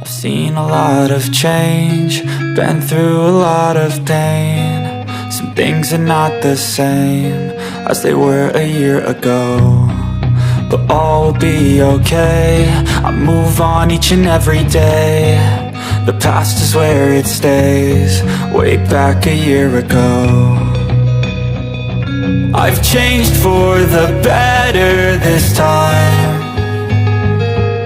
I've seen a lot of change, been through a lot of pain. Some things are not the same as they were a year ago, but all will be okay. I move on each and every day. The past is where it stays, way back a year ago. I've changed for the better this time.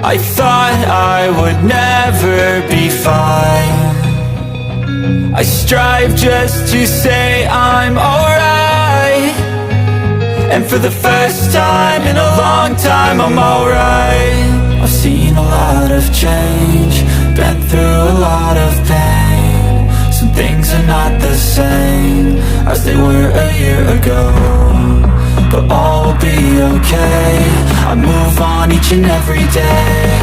I thought I would never be fine. I strive just to say I'm alright, and for the first time in a long time I'm alright. I've seen a lot of change, been through a lot of pain. Some things are not the same as they were a year ago, but all will be okay. I move on each and every day.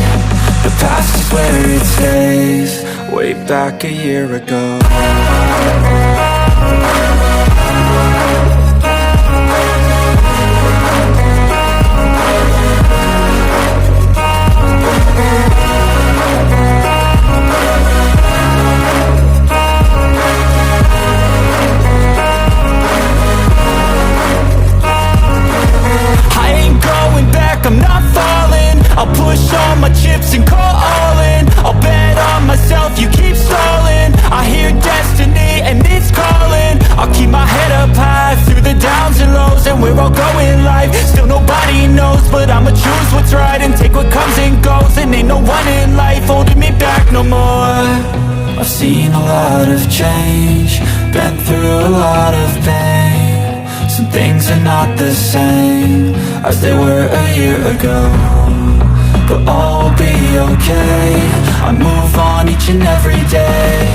The past is where it stays, way back a year ago. I'm not falling, I'll push all my chips and call all in. I'll bet on myself, you keep stalling. I hear destiny and it's calling. I'll keep my head up high through the downs and lows, and we're all going live. Still nobody knows, but I'ma choose what's right and take what comes and goes. And ain't no one in life holding me back no more. I've seen a lot of change, been through a lot of pain. Some things are not the same as they were a year ago, but all will be okay. I move on each and every day.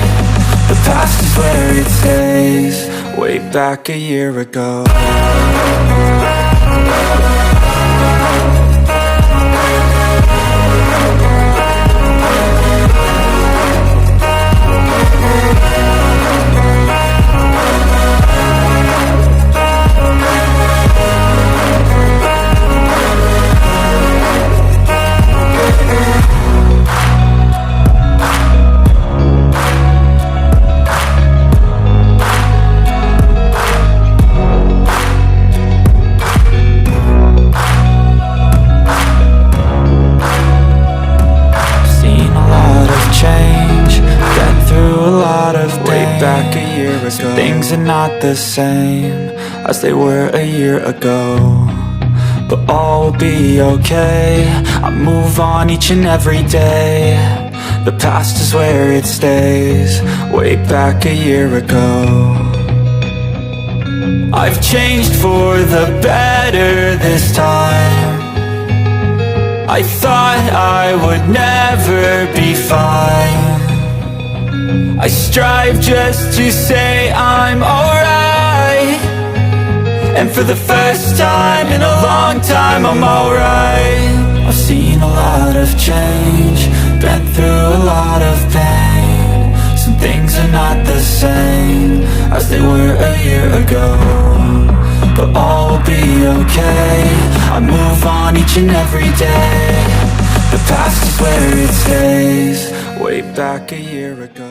The past is where it stays, way back a year ago. Back a year ago, some things are not the same as they were a year ago, but all will be okay. I move on each and every day. The past is where it stays, way back a year ago. I've changed for the better this time. I thought I would never be fine. I strive just to say I'm alright, and for the first time in a long time I'm alright. I've seen a lot of change, been through a lot of pain. Some things are not the same as they were a year ago, but all will be okay. I move on each and every day. The past is where it stays, way back a year ago.